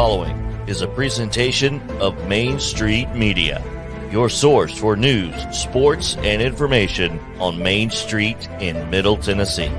following is a presentation of Main Street Media, your source for news, sports, and information on Main Street in Middle Tennessee.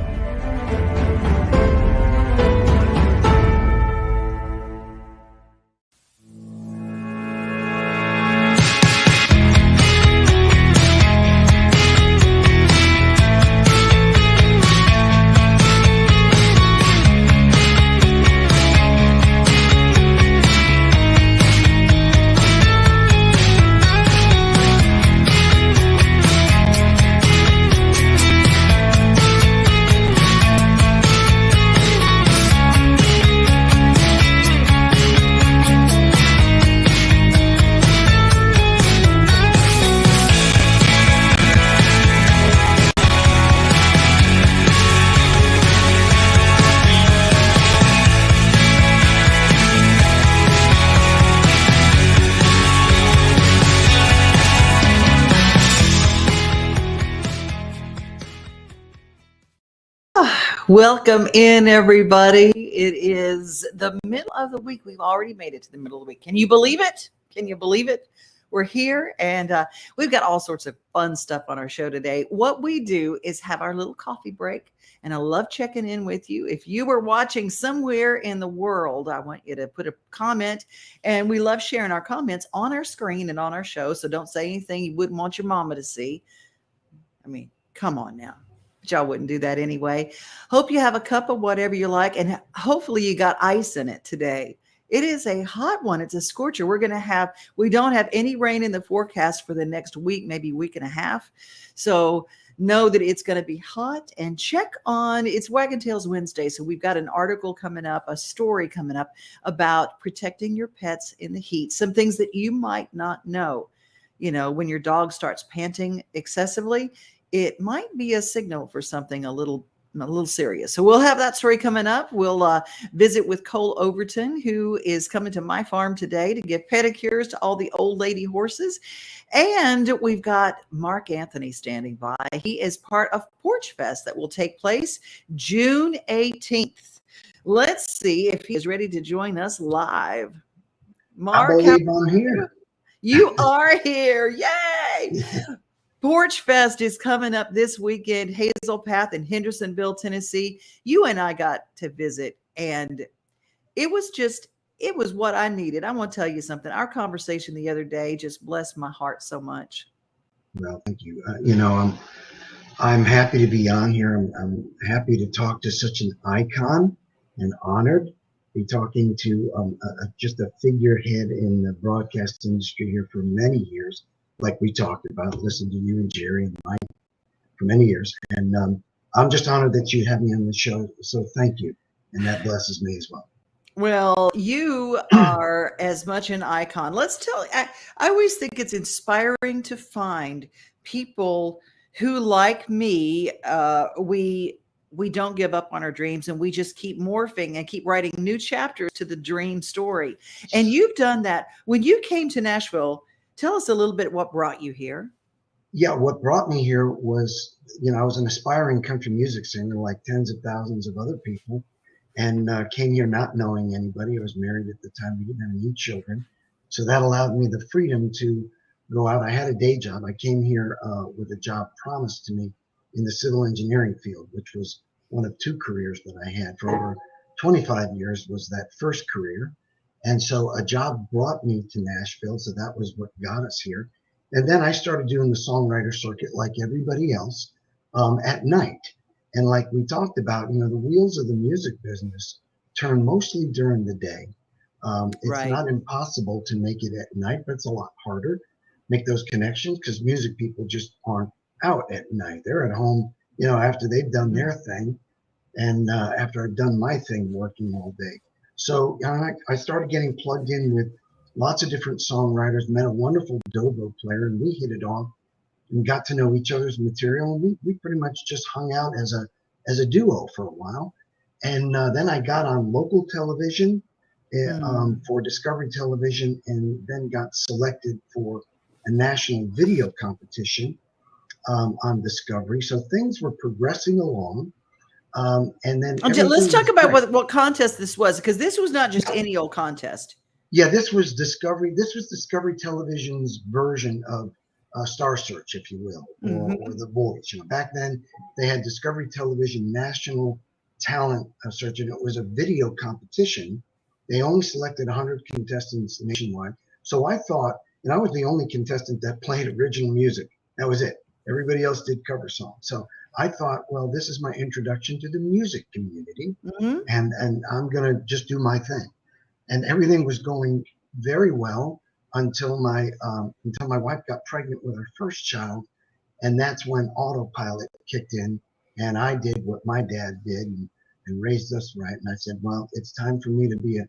Welcome in, everybody. It is the middle of the week. We've already made it to the middle of the week. Can you believe it? Can you believe it? We're here, and we've got all sorts of fun stuff on our show today. What we do is have our little coffee break, and I love checking in with you. If you were watching somewhere in the world, I want you to put a comment, and we love sharing our comments on our screen and on our show, so don't say anything you wouldn't want your mama to see. I mean, come on now. But y'all wouldn't do that anyway. Hope you have a cup of whatever you like, and hopefully you got ice in it today. It is a hot one. It's a scorcher. We don't have any rain in the forecast for the next week, maybe week and a half. So know that it's going to be hot, and check on, it's Waggin Tails Wednesday. So we've got an article coming up, a story coming up about protecting your pets in the heat. Some things that you might not know. You know, when your dog starts panting excessively, it might be a signal for something a little serious. So we'll have that story coming up. We'll visit with Cole Overton, who is coming to my farm today to give pedicures to all the old lady horses. And we've got Mark Anthony standing by. He is part of Porchfest that will take place June 18th. Let's see if he is ready to join us live. Mark, I believe I'm here. You are here. Yay! Porchfest is coming up this weekend, Hazel Path in Hendersonville, Tennessee. You and I got to visit, and it was what I needed. I want to tell you something. Our conversation the other day just blessed my heart so much. Well, thank you. I'm happy to be on here. I'm happy to talk to such an icon, and honored to be talking to just a figurehead in the broadcast industry here for many years. Like we talked about, listened to you and Jerry and Mike for many years. And I'm just honored that you have me on the show. So thank you. And that blesses me as well. Well, you are as much an icon. I always think it's inspiring to find people who, like me, we don't give up on our dreams, and we just keep morphing and keep writing new chapters to the dream story. And you've done that. When you came to Nashville, tell us a little bit what brought you here. Yeah, what brought me here was, I was an aspiring country music singer like tens of thousands of other people, and came here not knowing anybody. I was married at the time. We didn't have any children. So that allowed me the freedom to go out. I had a day job. I came here with a job promised to me in the civil engineering field, which was one of two careers that I had for over 25 years was that first career. And so a job brought me to Nashville. So that was what got us here. And then I started doing the songwriter circuit like everybody else at night. And like we talked about, the wheels of the music business turn mostly during the day. It's Right. not impossible to make it at night, but it's a lot harder. Make those connections because music people just aren't out at night. They're at home, after they've done their thing. And after I've done my thing working all day. So I started getting plugged in with lots of different songwriters, met a wonderful dobro player, and we hit it off and got to know each other's material. And we pretty much just hung out as a duo for a while. And then I got on local television for Discovery Television, and then got selected for a national video competition on Discovery. So things were progressing along. And then let's talk about great. what contest this was, because this was not just any old contest. Yeah, this was Discovery. This was Discovery Television's version of Star Search, if you will, or The Voice. Back then they had Discovery Television National Talent Search, and it was a video competition. They only selected 100 contestants nationwide. So I thought, and I was the only contestant that played original music. That was it. Everybody else did cover songs. So I thought, well, this is my introduction to the music community, and I'm gonna just do my thing. And everything was going very well until my wife got pregnant with her first child, and that's when autopilot kicked in, and I did what my dad did and raised us right. And I said, well, it's time for me to be a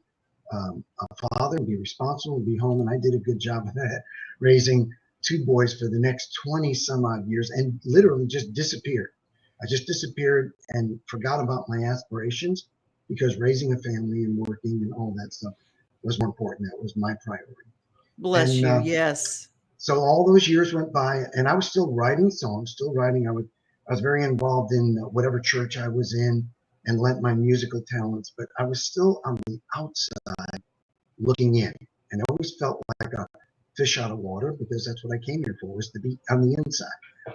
father, be responsible, be home, and I did a good job of that, raising two boys for the next 20 some odd years, and literally just disappeared. I just disappeared and forgot about my aspirations, because raising a family and working and all that stuff was more important. That was my priority. Bless you. Yes. So all those years went by, and I was still writing songs, still writing. I was very involved in whatever church I was in and lent my musical talents, but I was still on the outside looking in, and I always felt like a fish out of water, because that's what I came here for, was to be on the inside.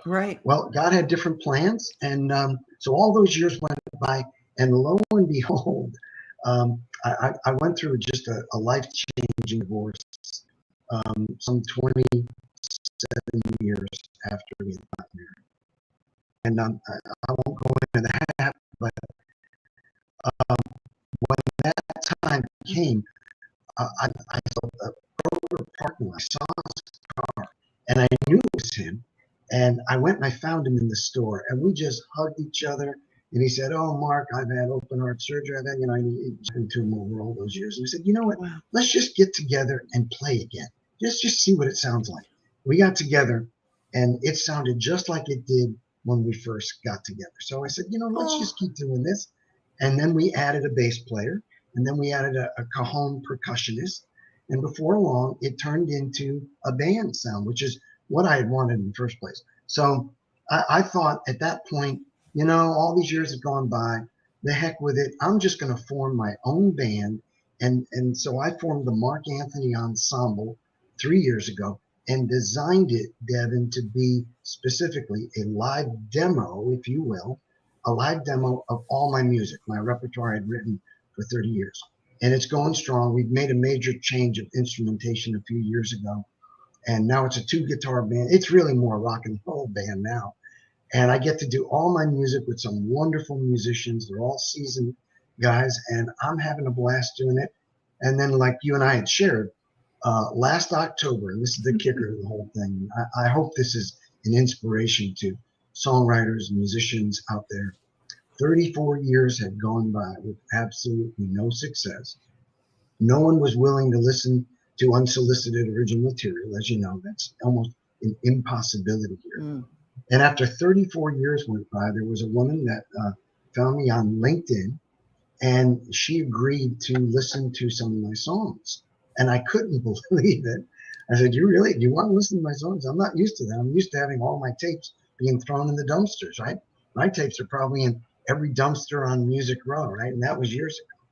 Right. Well, God had different plans, and so all those years went by. And lo and behold, I went through just a life-changing divorce some 27 years after we got married. And I won't go into that, but when that time came, I saw a Kroger parking lot. I saw his car, and I knew it was him. And I went and I found him in the store, and we just hugged each other. And he said, "Oh, Mark, I've had open heart surgery. I've had, I listened to him over all those years." And he said, "You know what? Wow. Let's just get together and play again. Just see what it sounds like." We got together, and it sounded just like it did when we first got together. So I said, let's just keep doing this. And then we added a bass player, and then we added a cajon percussionist. And before long, it turned into a band sound, which is what I had wanted in the first place. So I thought at that point, all these years have gone by, the heck with it. I'm just going to form my own band. And so I formed the Mark Anthony Ensemble 3 years ago and designed it, Devin, to be specifically a live demo, if you will, a live demo of all my music, my repertoire I'd written for 30 years. And it's going strong. We've made a major change of instrumentation a few years ago, and now it's a 2-guitar band. It's really more a rock and roll band now. And I get to do all my music with some wonderful musicians. They're all seasoned guys, and I'm having a blast doing it. And then, like you and I had shared, last October, and this is the kicker of the whole thing, I hope this is an inspiration to songwriters and musicians out there. 34 years had gone by with absolutely no success. No one was willing to listen to unsolicited original material. As you know, that's almost an impossibility here. And after 34 years went by, there was a woman that found me on LinkedIn, and she agreed to listen to some of my songs. And I couldn't believe it. I said, do you want to listen to my songs? I'm not used to that. I'm used to having all my tapes being thrown in the dumpsters, right? My tapes are probably in every dumpster on Music Row, right? And that was years ago.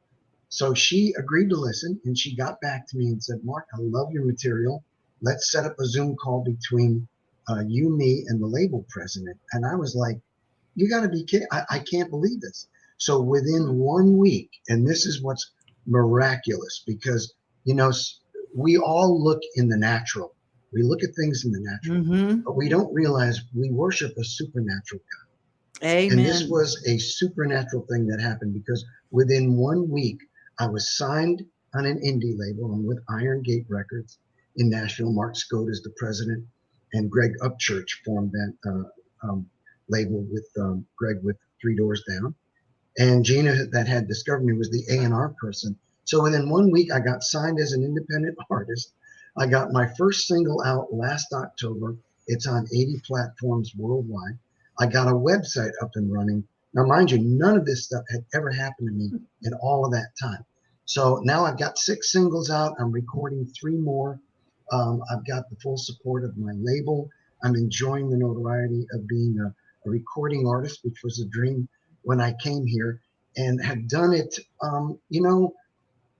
So she agreed to listen, and she got back to me and said, "Mark, I love your material. Let's set up a Zoom call between you, me, and the label president." And I was like, you got to be kidding. I can't believe this. So within 1 week, and this is what's miraculous, because, we all look in the natural. We look at things in the natural, but we don't realize we worship a supernatural God. Amen. And this was a supernatural thing that happened, because within 1 week, I was signed on an indie label. I'm with Iron Gate Records in Nashville. Mark Scott is the president, and Greg Upchurch formed that label with Greg with 3 Doors Down. And Gina, that had discovered me, was the A&R person. So within 1 week, I got signed as an independent artist. I got my first single out last October. It's on 80 platforms worldwide. I got a website up and running. Now, mind you, none of this stuff had ever happened to me in all of that time. So now I've got 6 singles out. I'm recording 3 more. I've got the full support of my label. I'm enjoying the notoriety of being a recording artist, which was a dream when I came here and had done it.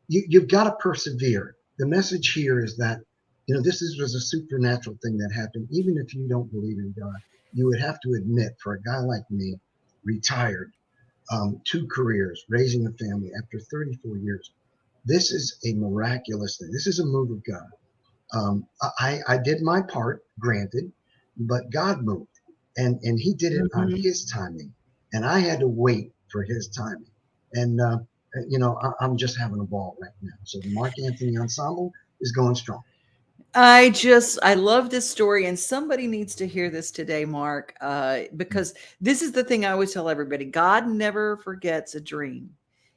You've got to persevere. The message here is that, was a supernatural thing that happened. Even if you don't believe in God, you would have to admit, for a guy like me, retired, 2 careers, raising a family after 34 years, this is a miraculous thing. This is a move of God. I did my part, granted, but God moved, and he did it on his timing, and I had to wait for his timing. And I'm just having a ball right now. So the Mark Anthony Ensemble is going strong. I love this story, and somebody needs to hear this today, Mark, because this is the thing I always tell everybody. God never forgets a dream.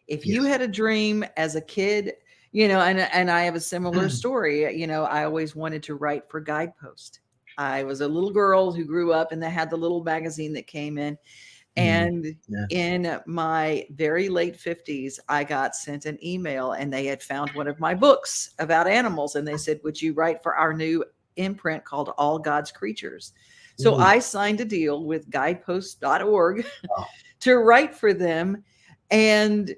If you had a dream as a kid, and I have a similar story, I always wanted to write for Guidepost. I was a little girl who grew up and they had the little magazine that came in. And in my very late 50s, I got sent an email, and they had found one of my books about animals. And they said, would you write for our new imprint called All God's Creatures? So I signed a deal with guidepost.org to write for them. And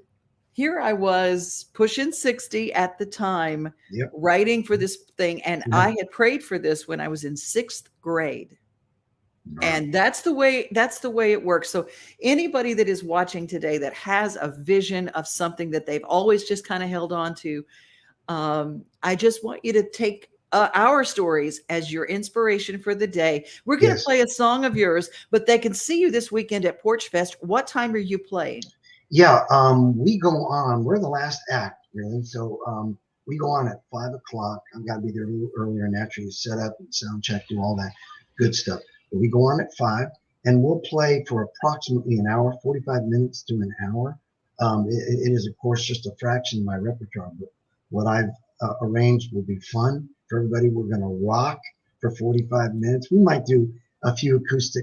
here I was pushing 60 at the time, writing for this thing. And I had prayed for this when I was in 6th grade. And that's the way it works. So anybody that is watching today that has a vision of something that they've always just kind of held on to, I just want you to take our stories as your inspiration for the day. We're going to play a song of yours, but they can see you this weekend at Porchfest. What time are you playing? Yeah, we go on. We're the last act, really. So we go on at 5 o'clock. I've got to be there a little earlier, naturally, set up and sound check, do all that good stuff. We go on at 5, and we'll play for approximately an hour, 45 minutes to an hour. It is, of course, just a fraction of my repertoire, but what I've arranged will be fun for everybody. We're going to rock for 45 minutes. We might do a few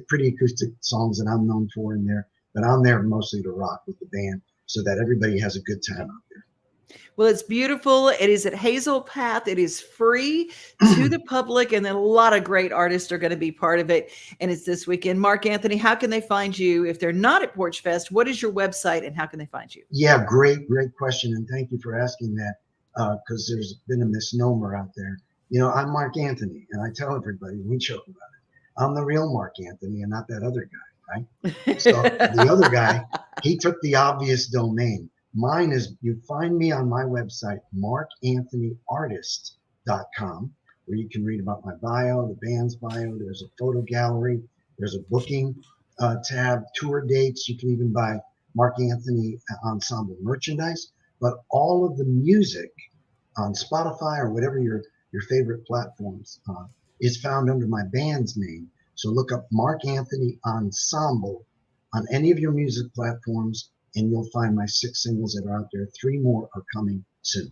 pretty acoustic songs that I'm known for in there, but I'm there mostly to rock with the band so that everybody has a good time out there. Well, it's beautiful. It is at Hazel Path. It is free to the public, and then a lot of great artists are going to be part of it. And it's this weekend. Mark Anthony, how can they find you if they're not at Porchfest? What is your website, and how can they find you? Yeah, great question, and thank you for asking that, because there's been a misnomer out there. I'm Mark Anthony, and I tell everybody, we joke about it, I'm the real Mark Anthony and not that other guy, right? So the other guy, he took the obvious domain. Mine is, you find me on my website, markanthonyartist.com, where you can read about my bio, the band's bio. There's a photo gallery. There's a booking tab, tour dates. You can even buy Mark Anthony Ensemble merchandise. But all of the music on Spotify or whatever your favorite platforms is found under my band's name. So look up Mark Anthony Ensemble on any of your music platforms, and you'll find my 6 singles that are out there. 3 more are coming soon.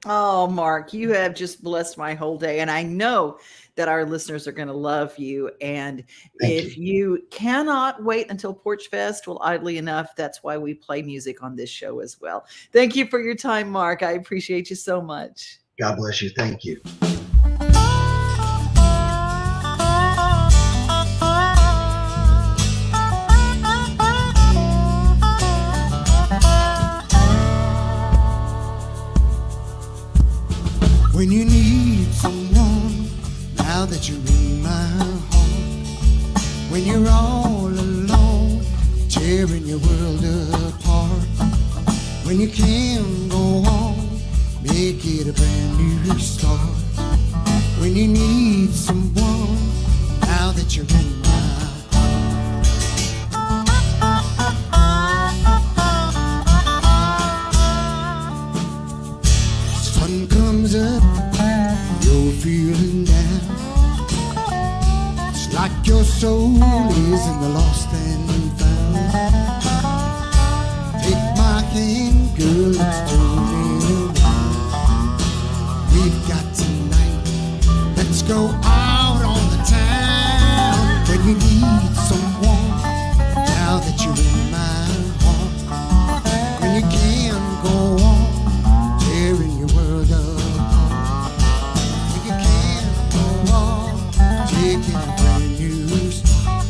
Oh, Mark, you have just blessed my whole day. And I know that our listeners are going to love you. And if you cannot wait until Porchfest, well, oddly enough, that's why we play music on this show as well. Thank you for your time, Mark. I appreciate you so much. God bless you. Thank you. When you need someone, now that you're in my heart. When you're all alone, tearing your world apart. When you can't go on, make it a brand new start. When you need someone, now that you're in my heart. Sun comes up, you're feeling down. It's like your soul is in the lost and found. Take my hand, girl, let's turn it around. We've got tonight, let's go out on the town. When you need someone, now that you're in my heart. When you can't go on, tearing your world apart. When you can't go on, taking a brand new start.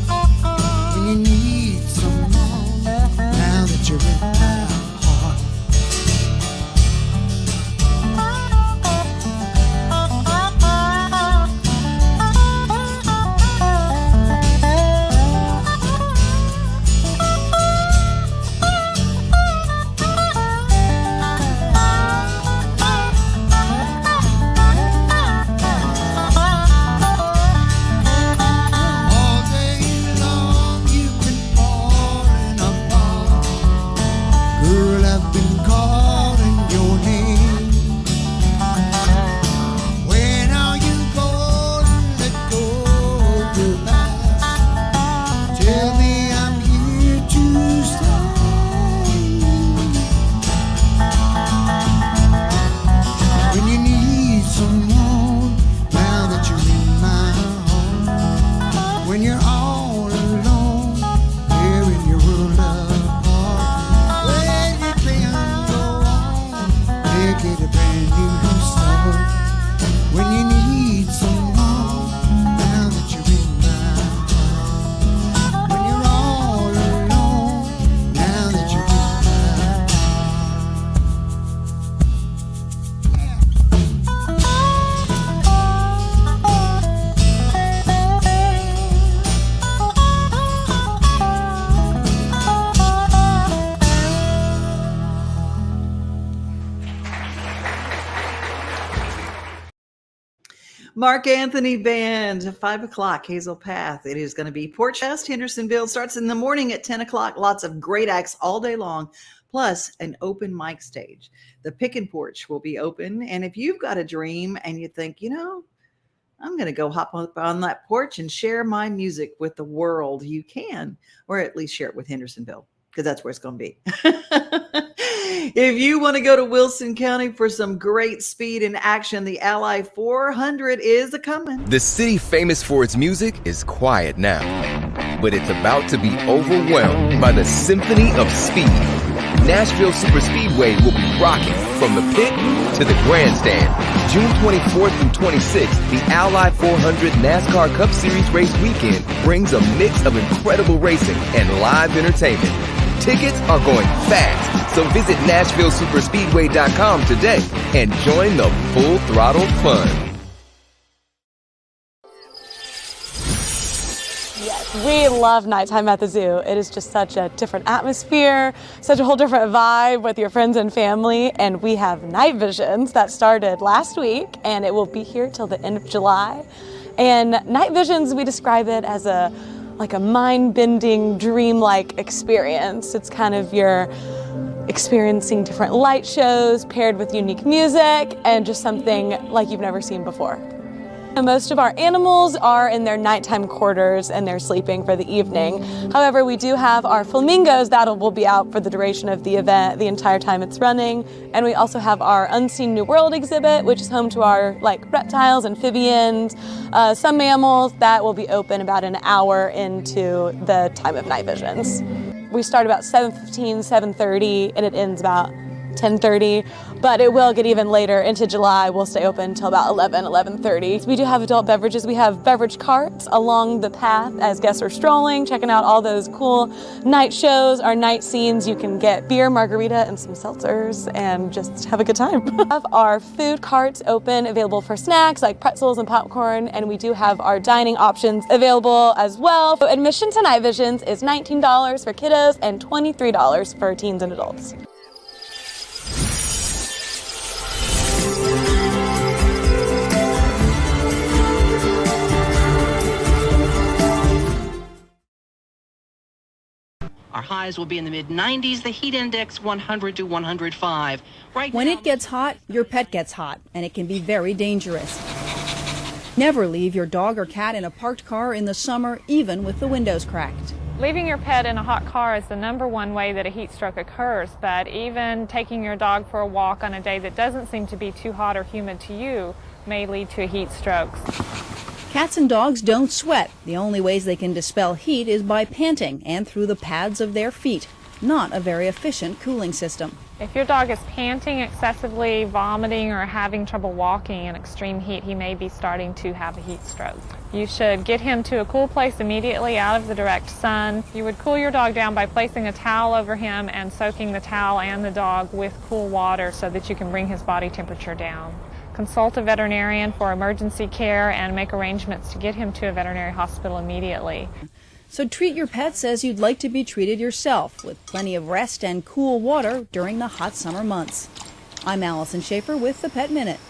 Mark Anthony Band, 5 o'clock, Hazel Path. It is going to be Porchfest, Hendersonville. Starts in the morning at 10 o'clock. Lots of great acts all day long, plus an open mic stage. The Pick and Porch will be open. And if you've got a dream and you think, I'm going to go hop up on that porch and share my music with the world, you can, or at least share it with Hendersonville, because that's where it's going to be. If you want to go to Wilson County for some great speed and action, the Ally 400 is a-coming. The city famous for its music is quiet now, but it's about to be overwhelmed by the symphony of speed. Nashville Superspeedway will be rocking from the pit to the grandstand. June 24th through 26th, the Ally 400 NASCAR Cup Series race weekend brings a mix of incredible racing and live entertainment. Tickets are going fast, so visit NashvilleSuperspeedway.com today and join the full throttle fun. Yes, we love nighttime at the zoo. It is just such a different atmosphere, such a whole different vibe with your friends and family. And we have night visions that started last week, and it will be here till the end of July. And night visions, we describe it as a mind-bending, dream-like experience. It's kind of you're experiencing different light shows paired with unique music and just something like you've never seen before. And most of our animals are in their nighttime quarters and they're sleeping for the evening. However, we do have our flamingos that will be out for the duration of the event, the entire time it's running. And we also have our Unseen New World exhibit, which is home to our reptiles, amphibians, some mammals that will be open about an hour into the time of night visions. We start about 7:15, 7:30, and it ends about 10:30, but it will get even later into July. We'll stay open until about 11:30. We do have adult beverages. We have beverage carts along the path as guests are strolling, checking out all those cool night shows, our night scenes. You can get beer, margarita, and some seltzers and just have a good time. We have our food carts open, available for snacks like pretzels and popcorn, and we do have our dining options available as well. So admission to Night Visions is $19 for kiddos and $23 for teens and adults. Our highs will be in the mid-90s, the heat index 100 to 105. When it gets hot, your pet gets hot, and it can be very dangerous. Never leave your dog or cat in a parked car in the summer, even with the windows cracked. Leaving your pet in a hot car is the #1 way that a heat stroke occurs, but even taking your dog for a walk on a day that doesn't seem to be too hot or humid to you may lead to a heat stroke. Cats and dogs don't sweat. The only ways they can dispel heat is by panting and through the pads of their feet. Not a very efficient cooling system. If your dog is panting excessively, vomiting, or having trouble walking in extreme heat, he may be starting to have a heat stroke. You should get him to a cool place immediately out of the direct sun. You would cool your dog down by placing a towel over him and soaking the towel and the dog with cool water so that you can bring his body temperature down. Consult a veterinarian for emergency care and make arrangements to get him to a veterinary hospital immediately. So treat your pets as you'd like to be treated yourself, with plenty of rest and cool water during the hot summer months. I'm Allison Schaefer with the Pet Minute.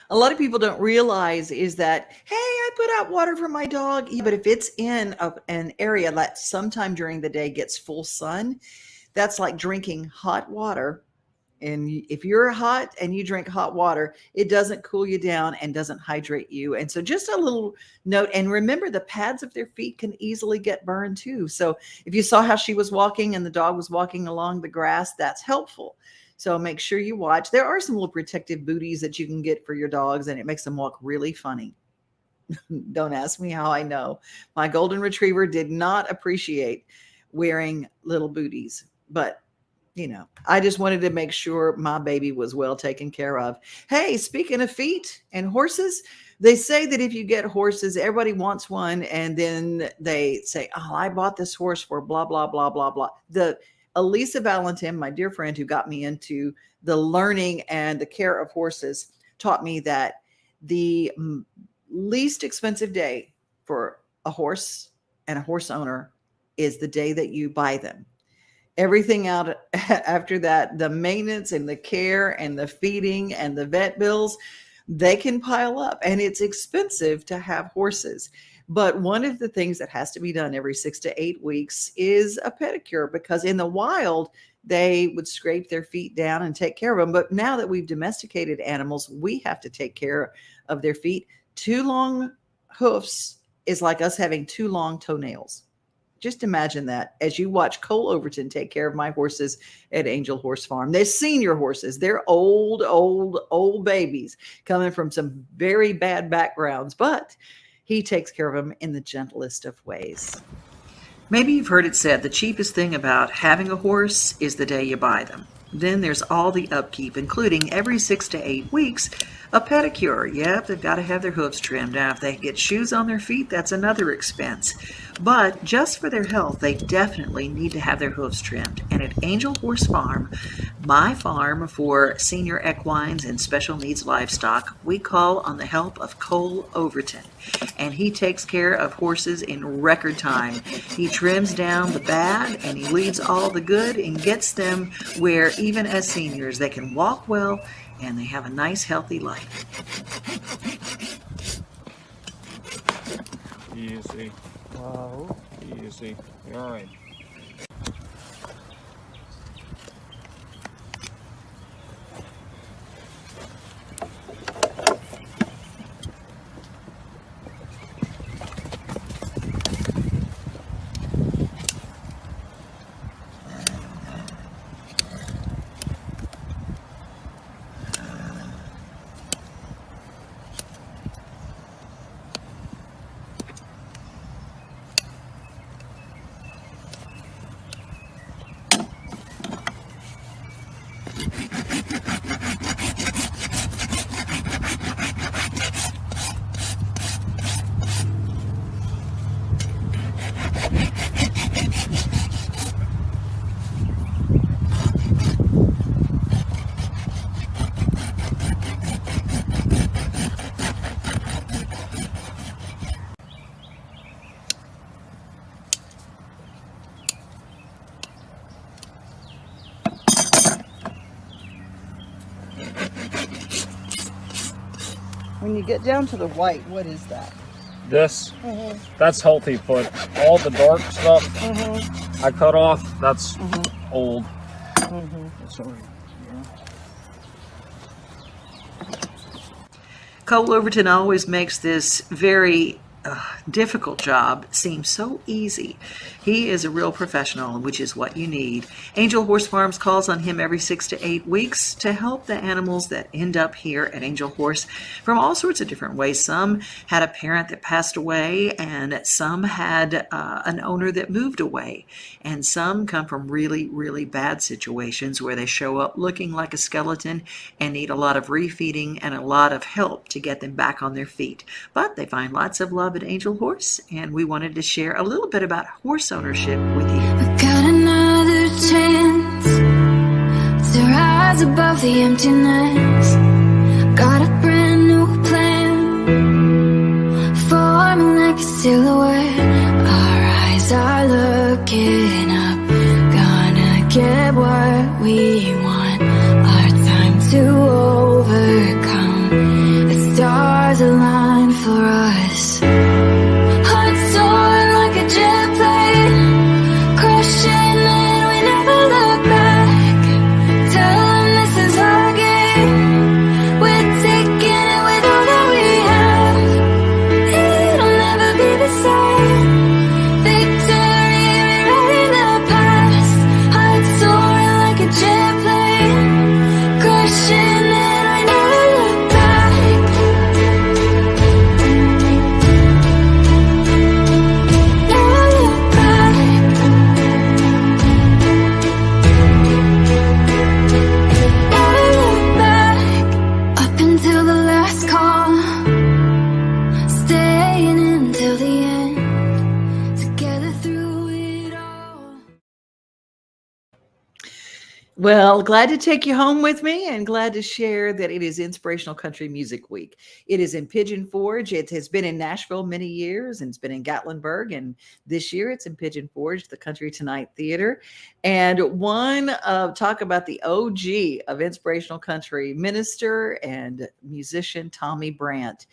A lot of people don't realize is that, hey, I put out water for my dog. Yeah, but if it's in an area that sometime during the day gets full sun, that's like drinking hot water. And if you're hot and you drink hot water, it doesn't cool you down and doesn't hydrate you. And so just a little note, and remember the pads of their feet can easily get burned too. So if you saw how she was walking and the dog was walking along the grass, that's helpful. So make sure you watch. There are some little protective booties that you can get for your dogs, and it makes them walk really funny. Don't ask me how I know. My golden retriever did not appreciate wearing little booties, but I just wanted to make sure my baby was well taken care of. Hey, speaking of feet and horses, they say that if you get horses, everybody wants one. And then they say, oh, I bought this horse for blah, blah, blah, blah, blah. Elisa Valentin, my dear friend who got me into the learning and the care of horses, taught me that the least expensive day for a horse and a horse owner is the day that you buy them. Everything out after that, the maintenance and the care and the feeding and the vet bills, they can pile up, and it's expensive to have horses. But one of the things that has to be done every 6 to 8 weeks is a pedicure, because in the wild, they would scrape their feet down and take care of them. But now that we've domesticated animals, we have to take care of their feet. 2 long hoofs is like us having 2 long toenails. Just imagine that as you watch Cole Overton take care of my horses at Angel Horse Farm. They're senior horses. They're old babies coming from some very bad backgrounds, but he takes care of them in the gentlest of ways. Maybe you've heard it said the cheapest thing about having a horse is the day you buy them. Then there's all the upkeep, including every 6 to 8 weeks, a pedicure. Yep, they've got to have their hooves trimmed. Now, if they get shoes on their feet, that's another expense. But just for their health, they definitely need to have their hooves trimmed. And at Angel Horse Farm, my farm for senior equines and special needs livestock, we call on the help of Cole Overton. And he takes care of horses in record time. He trims down the bad and he leaves all the good and gets them where even as seniors they can walk well and they have a nice healthy life. Easy. Wow. Easy. You're all right. When you get down to the white, what is that? This, that's healthy foot. All the dark stuff I cut off, that's old. Sorry. Cole Overton always makes this very difficult job seem so easy. He is a real professional, which is what you need. Angel Horse Farms calls on him every 6 to 8 weeks to help the animals that end up here at Angel Horse from all sorts of different ways. Some had a parent that passed away, and some had an owner that moved away, and some come from really, really bad situations where they show up looking like a skeleton and need a lot of refeeding and a lot of help to get them back on their feet. But they find lots of love at Angel Horse, and we wanted to share a little bit about horse ownership with you. I got another chance to rise above the emptiness. Got a brand new plan, forming like a silhouette. Our eyes are looking up, gonna get what we want. Our time to overcome. The stars align for us. Hearts soaring like a jet plane, crushing and we never look back. Tell them this is our game. We're taking it with all that we have. It'll never be the same. Victory rewriting the past. Hearts soaring like a jet plane. Well, glad to take you home with me and glad to share that it is Inspirational Country Music Week. It is in Pigeon Forge. It has been in Nashville many years and it's been in Gatlinburg. And this year it's in Pigeon Forge, the Country Tonight Theater. And talk about the OG of Inspirational Country, minister and musician Tommy Brandt.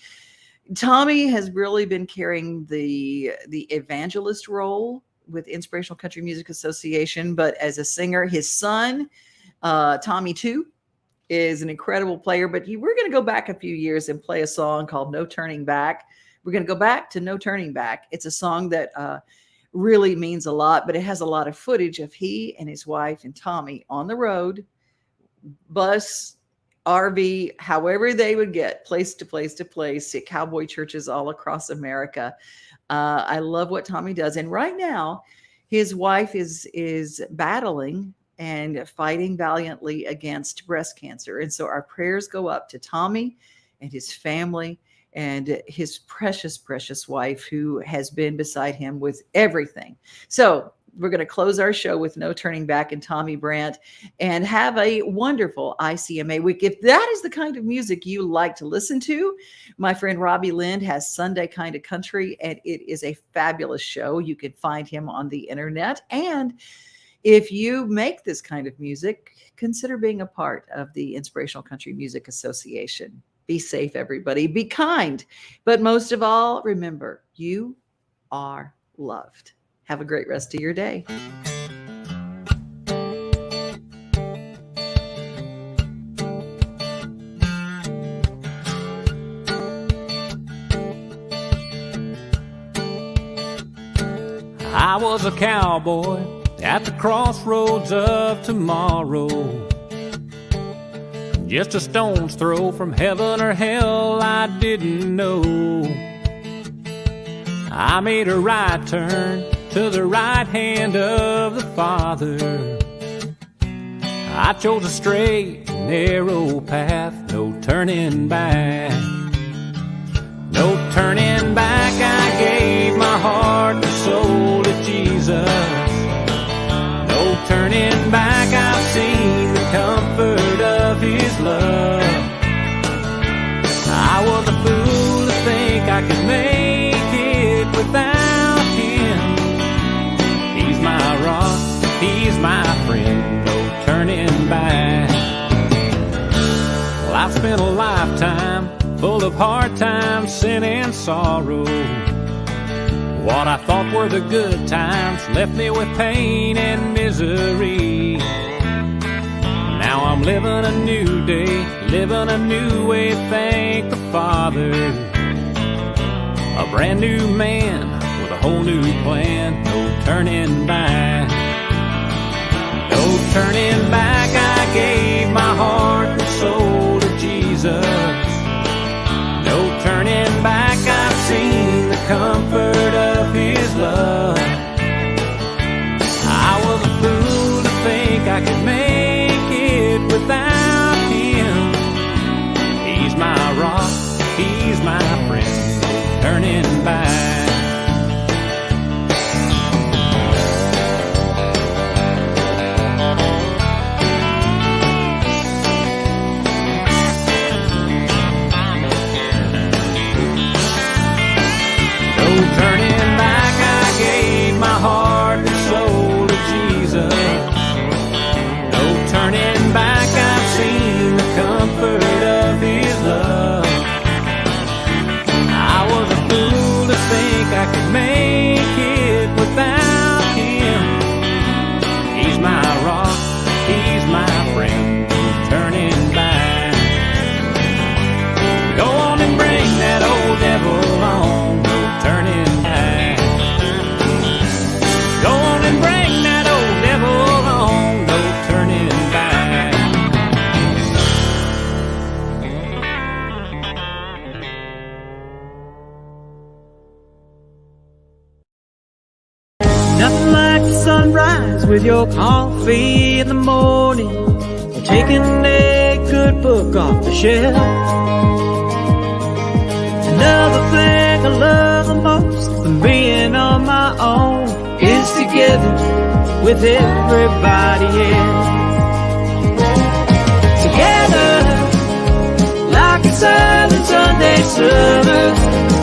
Tommy has really been carrying the evangelist role with Inspirational Country Music Association, but as a singer, his son, Tommy too, is an incredible player. But we're going to go back a few years and play a song called No Turning Back. We're going to go back to No Turning Back. It's a song that really means a lot, but it has a lot of footage of he and his wife and Tommy on the road, bus, RV, however they would get place to place to place at cowboy churches all across America. I love what Tommy does. And right now, his wife is battling and fighting valiantly against breast cancer. And so our prayers go up to Tommy and his family and his precious, precious wife who has been beside him with everything. So we're going to close our show with No Turning Back and Tommy Brandt and have a wonderful ICMA week. If that is the kind of music you like to listen to, my friend Robbie Lind has Sunday Kind of Country, and it is a fabulous show. You can find him on the internet. And if you make this kind of music, consider being a part of the Inspirational Country Music Association. Be safe, everybody. Be kind. But most of all, remember, you are loved. Have a great rest of your day. I was a cowboy at the crossroads of tomorrow. Just a stone's throw from heaven or hell, I didn't know. I made a right turn to the right hand of the Father. I chose a straight, narrow path, no turning back. No turning back, I gave my heart and soul to Jesus. No turning back, I've seen the comfort of His love. I was a fool to think I could make it without Him. He's my rock, He's my friend, no turning back. Well, I've spent a lifetime full of hard times, sin and sorrow. What I thought were the good times left me with pain and misery. Now I'm living a new day, living a new way, thank the Father. A brand new man with a whole new plan, no turning back. No turning back, I gave my heart and soul to Jesus. No turning back, I've seen the comfort of His love. I was a fool to think I could make it without Him. He's my rock, He's my friend, no turning back. Turning back, I gave my heart and soul to Jesus. No turning back, I've seen the comfort of His love. I was a fool to think I could make it without Him. He's my rock, He's my friend, no turning back. Go on and bring that old devil on, no turning back. Go on and bring that old devil on, no turning back. Nothing like the sunrise with your coffee in the morning, or taking a good book off the shelf. Another thing I love the most than being on my own is together with everybody else. silent Sunday summer.